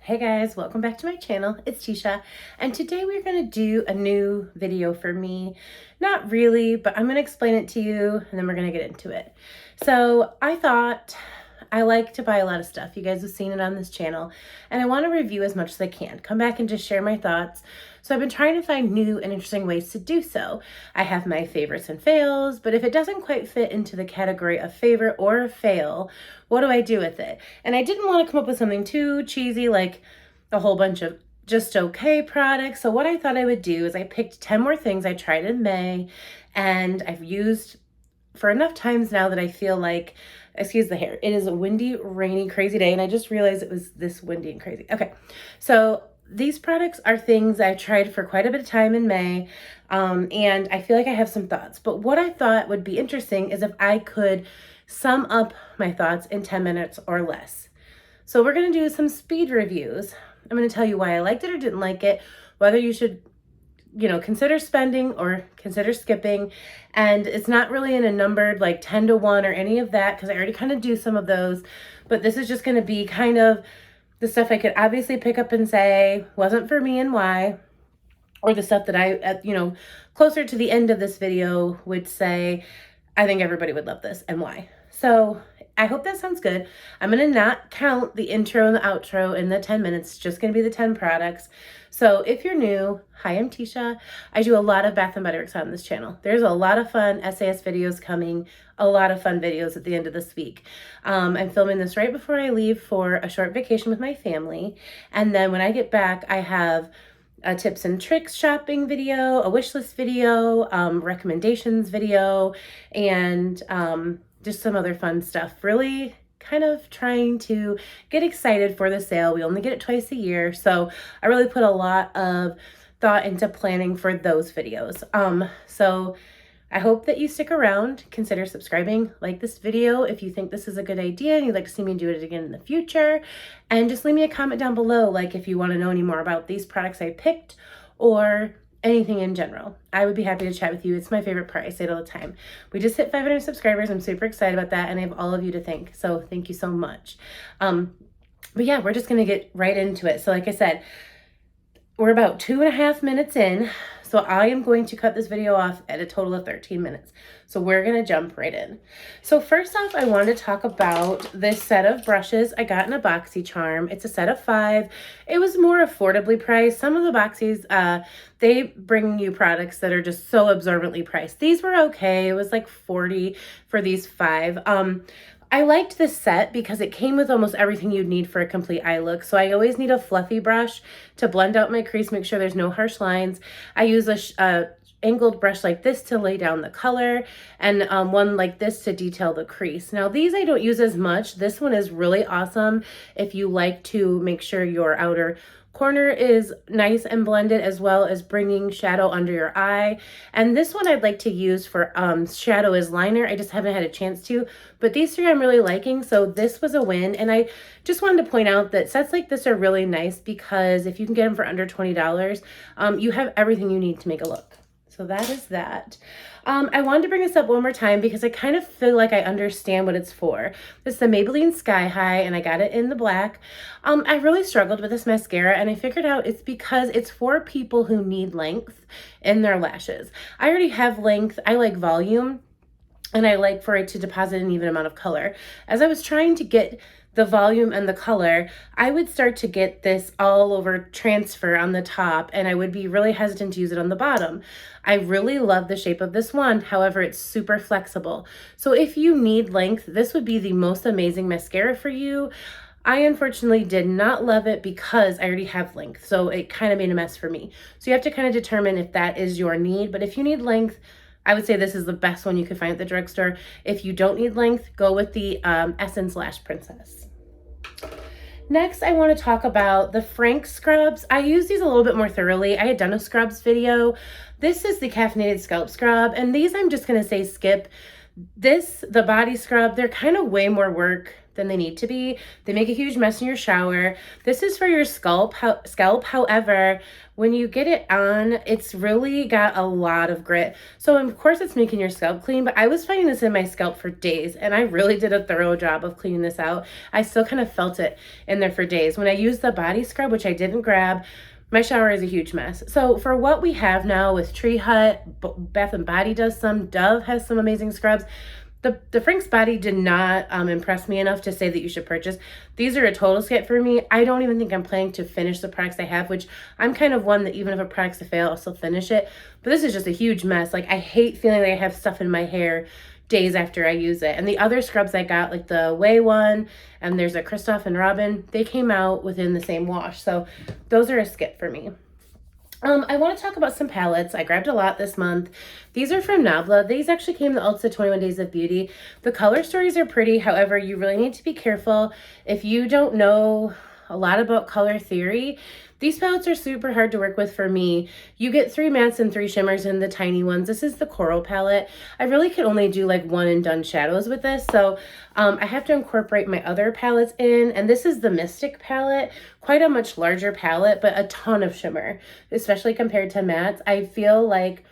Hey guys, welcome back to my channel. It's Teesha, and today we're going to do a new video for me. Not really, but I'm going to explain it to you and then we're going to get into it. So I thought I like to buy a lot of stuff. You guys have seen it on this channel, and I want to review as much as I can. Come back and just share my thoughts. So I've been trying to find new and interesting ways to do so. I have my favorites and fails, but if it doesn't quite fit into the category of favorite or a fail, what do I do with it? And I didn't want to come up with something too cheesy like a whole bunch of just okay products. So what I thought I would do is I picked 10 more things I tried in May and I've used for enough times now that I feel like, excuse the hair, it is a windy, rainy, crazy day, and I just realized it was this windy and crazy. Okay, so these products are things I've tried for quite a bit of time in May, and I feel like I have some thoughts. But what I thought would be interesting is if I could sum up my thoughts in 10 minutes or less. So we're going to do some speed reviews. I'm going to tell you why I liked it or didn't like it, whether you should, consider spending or consider skipping. And it's not really in a numbered like 10 to 1 or any of that, because I already kind of do some of those. But this is just going to be kind of the stuff I could obviously pick up and say wasn't for me and why, or the stuff that I, closer to the end of this video would say, I think everybody would love this and why. So I hope that sounds good. I'm going to not count the intro and the outro in the 10 minutes. It's just going to be the 10 products. So if you're new, hi, I'm Teesha. I do a lot of Bath & Body Works on this channel. There's a lot of fun SAS videos coming, a lot of fun videos at the end of this week. I'm filming this right before I leave for a short vacation with my family. And then when I get back, I have a tips and tricks shopping video, a wish list video, recommendations video, and just some other fun stuff. Really kind of trying to get excited for the sale. We only get it twice a year, so I really put a lot of thought into planning for those videos. So I hope that you stick around. Consider subscribing, like this video if you think this is a good idea and you'd like to see me do it again in the future. And just leave me a comment down below, like if you want to know any more about these products I picked or anything in general. I would be happy to chat with you. It's my favorite part. I say it all the time. We just hit 500 subscribers. I'm super excited about that, and I have all of you to thank. So thank you so much. But yeah, we're just going to get right into it. So like I said, we're about 2.5 minutes in. So I am going to cut this video off at a total of 13 minutes. So we're going to jump right in. So first off, I wanted to talk about this set of brushes I got in a Boxycharm. It's a set of 5. It was more affordably priced. Some of the Boxies, they bring you products that are just so absorbently priced. These were okay. It was like $40 for these 5. I liked this set because it came with almost everything you'd need for a complete eye look. So I always need a fluffy brush to blend out my crease, make sure there's no harsh lines. I use a angled brush like this to lay down the color, and one like this to detail the crease. Now these I don't use as much. This one is really awesome if you like to make sure your outer corner is nice and blended, as well as bringing shadow under your eye. And this one I'd like to use for shadow as liner. I just haven't had a chance to, but these 3 I'm really liking, so this was a win. And I just wanted to point out that sets like this are really nice because if you can get them for under $20, you have everything you need to make a look. So that is that. I wanted to bring this up one more time because I kind of feel like I understand what it's for. This is the Maybelline Sky High, and I got it in the black. I really struggled with this mascara, and I figured out it's because it's for people who need length in their lashes. I already have length. I like volume, and I like for it to deposit an even amount of color. As I was trying to get the volume and the color, I would start to get this all over transfer on the top, and I would be really hesitant to use it on the bottom. I really love the shape of this one. However, it's super flexible. So if you need length, this would be the most amazing mascara for you. I unfortunately did not love it because I already have length, so it kind of made a mess for me. So you have to kind of determine if that is your need, but if you need length, I would say this is the best one you could find at the drugstore. If you don't need length, go with the Essence Lash Princess. Next, I want to talk about the Frank scrubs. I use these a little bit more thoroughly. I had done a scrubs video. This is the caffeinated scalp scrub, and these I'm just going to say skip. The body scrub, they're kind of way more work than they need to be. They make a huge mess in your shower. This is for your scalp. However, when you get it on, it's really got a lot of grit. So of course it's making your scalp clean, but I was finding this in my scalp for days, and I really did a thorough job of cleaning this out. I still kind of felt it in there for days. When I used the body scrub, which I didn't grab, my shower is a huge mess. So for what we have now with Tree Hut, Bath and Body does some, Dove has some amazing scrubs. The Frank's Body did not impress me enough to say that you should purchase. These are a total skip for me. I don't even think I'm planning to finish the products I have, which I'm kind of one that even if a product's a fail, I'll still finish it. But this is just a huge mess. Like, I hate feeling like I have stuff in my hair days after I use it. And the other scrubs I got, like the Way one, and there's a Christoph and Robin, they came out within the same wash. So those are a skip for me. I want to talk about some palettes. I grabbed a lot this month. These are from Nabla. These actually came in the Ulta 21 Days of Beauty. The color stories are pretty. However, you really need to be careful. If you don't know a lot about color theory, these palettes are super hard to work with for me. You get 3 mattes and 3 shimmers in the tiny ones. This is the Coral palette. I really could only do like one and done shadows with this. So I have to incorporate my other palettes in. And this is the Mystic palette. Quite a much larger palette, but a ton of shimmer, especially compared to mattes. I feel like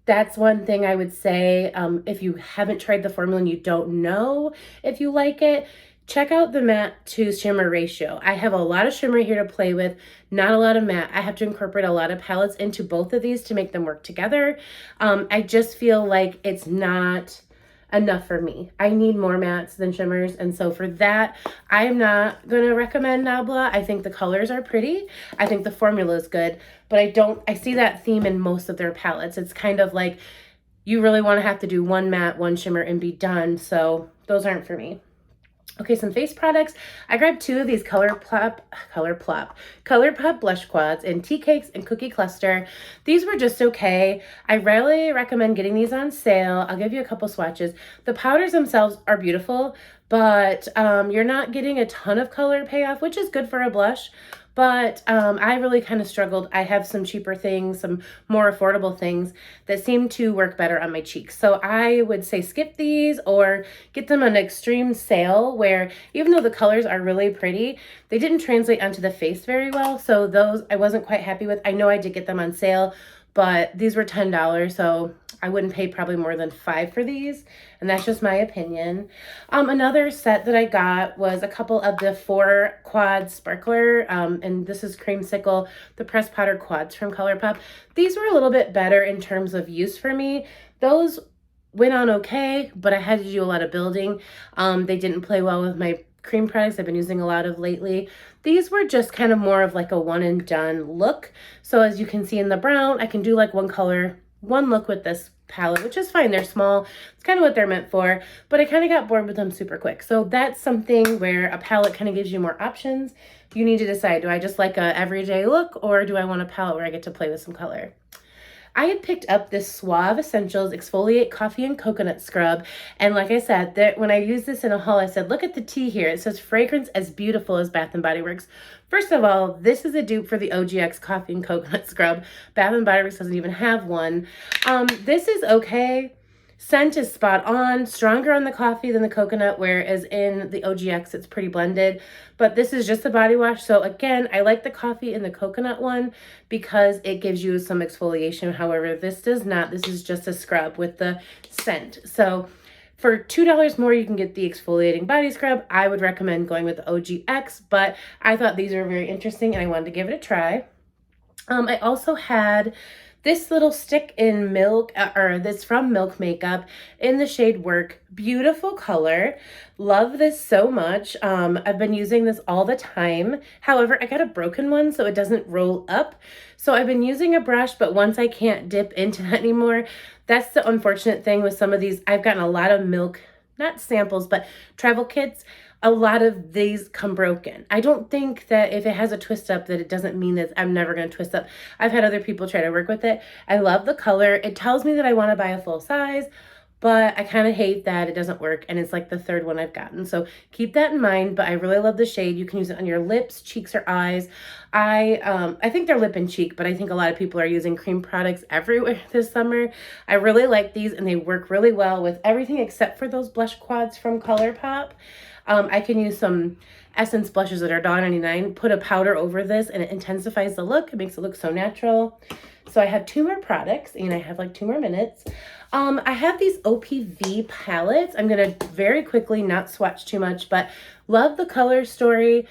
that's one thing I would say, if you haven't tried the formula and you don't know if you like it, check out the matte to shimmer ratio. I have a lot of shimmer here to play with, not a lot of matte. I have to incorporate a lot of palettes into both of these to make them work together. I just feel like it's not enough for me. I need more mattes than shimmers. And so for that, I am not going to recommend Nabla. I think the colors are pretty. I think the formula is good, but I see that theme in most of their palettes. It's kind of like you really want to have to do one matte, one shimmer and be done. So those aren't for me. Okay, some face products. I grabbed 2 of these Colourpop blush quads in Tea Cakes and Cookie Cluster. These were just okay. I rarely recommend getting these on sale. I'll give you a couple swatches. The powders themselves are beautiful, but you're not getting a ton of color payoff, which is good for a blush. But I really kind of struggled. I have some cheaper things, some more affordable things that seem to work better on my cheeks. So I would say skip these or get them on an extreme sale where even though the colors are really pretty, they didn't translate onto the face very well. So those I wasn't quite happy with. I know I did get them on sale, but these were $10, so I wouldn't pay probably more than $5 for these, and that's just my opinion. Another set that I got was a couple of the 4 quad sparkler, and this is Creamsicle, the pressed powder quads from Colourpop. These were a little bit better in terms of use for me. Those went on okay, but I had to do a lot of building. They didn't play well with my cream products I've been using a lot of lately. These were just kind of more of like a one and done look. So as you can see in the brown, I can do like one color, one look with this palette, which is fine. They're small. It's kind of what they're meant for, but I kind of got bored with them super quick. So that's something where a palette kind of gives you more options. You need to decide, do I just like a everyday look or do I want a palette where I get to play with some color? I had picked up this Sauve Essentials Exfoliate Coffee and Coconut Scrub. And like I said, when I used this in a haul, I said, look at the tea here. It says fragrance as beautiful as Bath & Body Works. First of all, this is a dupe for the OGX Coffee and Coconut Scrub. Bath & Body Works doesn't even have one. This is okay. Scent is spot on, stronger on the coffee than the coconut, whereas in the OGX it's pretty blended. But this is just a body wash. So again, I like the coffee in the coconut one because it gives you some exfoliation. However, this does not. This is just a scrub with the scent. So for $2 more, you can get the exfoliating body scrub. I would recommend going with the OGX, but I thought these were very interesting and I wanted to give it a try. I also had this little stick in Milk, this from Milk Makeup in the shade Werk. Beautiful color. Love this so much. I've been using this all the time. However, I got a broken one, so it doesn't roll up. So I've been using a brush, but once I can't dip into that anymore, that's the unfortunate thing with some of these. I've gotten a lot of Milk, not samples, but travel kits. A lot of these come broken. I don't think that if it has a twist up that it doesn't mean that I'm never going to twist up. I've had other people try to work with it. I love the color. It tells me that I want to buy a full size, but I kind of hate that it doesn't work, and it's like the third one I've gotten. So keep that in mind, but I really love the shade. You can use it on your lips, cheeks, or eyes. I think they're lip and cheek, but I think a lot of people are using cream products everywhere this summer. I really like these, and they work really well with everything except for those blush quads from Colourpop. I can use some Essence blushes that are $1.99, put a powder over this, and it intensifies the look. It makes it look so natural. So I have 2 more products, and I have like 2 more minutes. I have these OPV palettes. I'm going to very quickly not swatch too much, but love the color story.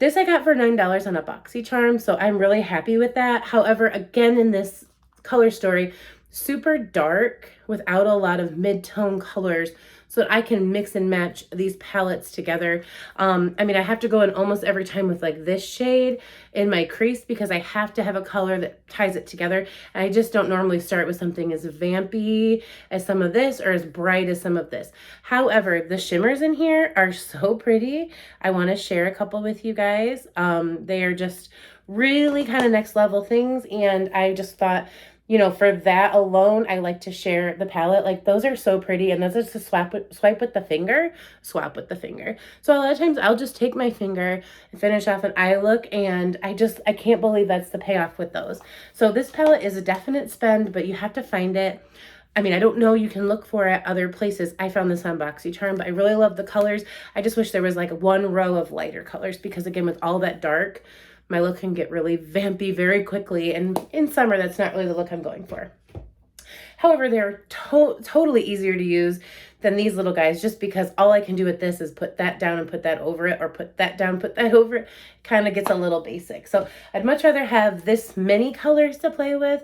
This I got for $9 on a Boxycharm, so I'm really happy with that. However, again, in this color story, super dark without a lot of mid-tone colors, so that I can mix and match these palettes together. I mean, I have to go in almost every time with like this shade in my crease because I have to have a color that ties it together. And I just don't normally start with something as vampy as some of this or as bright as some of this. However, the shimmers in here are so pretty. I want to share a couple with you guys. They are just really kind of next level things. And I just thought, you know, for that alone, I like to share the palette. Like, those are so pretty, and those are to swipe with the finger. So a lot of times I'll just take my finger and finish off an eye look, and I can't believe that's the payoff with those. So this palette is a definite spend, but you have to find it. I mean, I don't know, you can look for it other places. I found this on Boxycharm, but I really love the colors. I just wish there was like 1 row of lighter colors because, again, with all that dark, my look can get really vampy very quickly, and in summer, that's not really the look I'm going for. However, they're totally easier to use than these little guys, just because all I can do with this is put that down and put that over it, or put that down, put that over it. Kind of gets a little basic. So I'd much rather have this many colors to play with,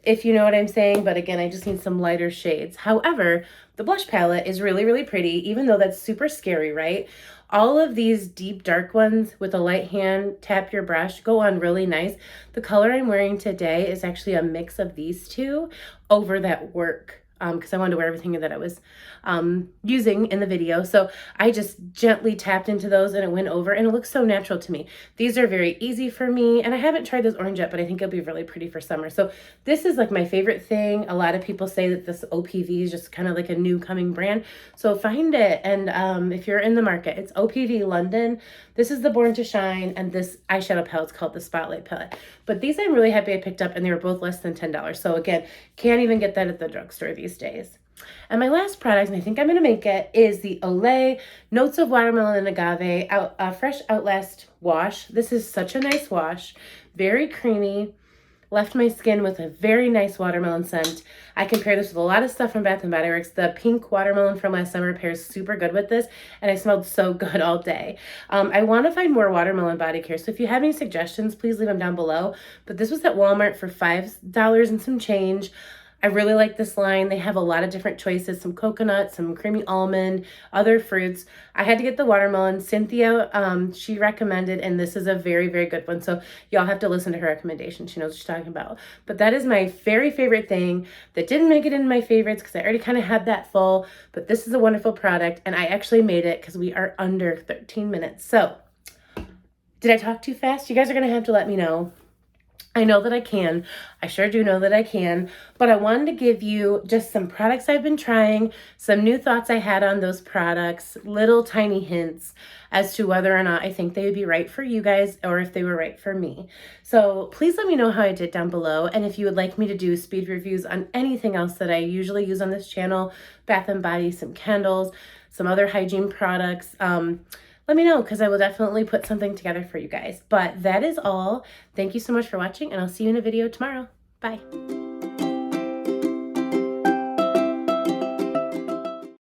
if you know what I'm saying. But again, I just need some lighter shades. However, the blush palette is really, really pretty, even though that's super scary, right? All of these deep dark ones with a light hand, tap your brush, go on really nice. The color I'm wearing today is actually a mix of these 2 over that Werk, because I wanted to wear everything that I was using in the video. So I just gently tapped into those and it went over, and it looks so natural to me. These are very easy for me, and I haven't tried this orange yet, but I think it'll be really pretty for summer. So this is like my favorite thing. A lot of people say that this OPV is just kind of like a new coming brand. So find it, and if you're in the market, it's OPV London. This is the Born to Shine, and this eyeshadow palette is called the Spotlight palette. But these I'm really happy I picked up, and they were both less than $10. So again, can't even get that at the drugstore these days. And my last product, and I think I'm going to make it, is the Olay Notes of Watermelon and Agave Fresh Outlast Wash. This is such a nice wash, very creamy, left my skin with a very nice watermelon scent. I compare this with a lot of stuff from Bath & Body Works. The pink watermelon from last summer pairs super good with this, and I smelled so good all day. I want to find more watermelon body care, so if you have any suggestions, please leave them down below. But this was at Walmart for $5 and some change. I really like this line. They have a lot of different choices, some coconut, some creamy almond, other fruits. I had to get the watermelon. Cynthia, she recommended, and this is a very, very good one. So y'all have to listen to her recommendation. She knows what she's talking about. But that is my very favorite thing that didn't make it into my favorites because I already kind of had that full. But this is a wonderful product, and I actually made it because we are under 13 minutes. So did I talk too fast? You guys are going to have to let me know. I know that I can. I sure do know that I can. But I wanted to give you just some products I've been trying, some new thoughts I had on those products, little tiny hints as to whether or not I think they would be right for you guys or if they were right for me. So please let me know how I did down below. And if you would like me to do speed reviews on anything else that I usually use on this channel, Bath & Body, some candles, some other hygiene products, let me know, because I will definitely put something together for you guys. But that is all. Thank you so much for watching, and I'll see you in a video tomorrow. Bye.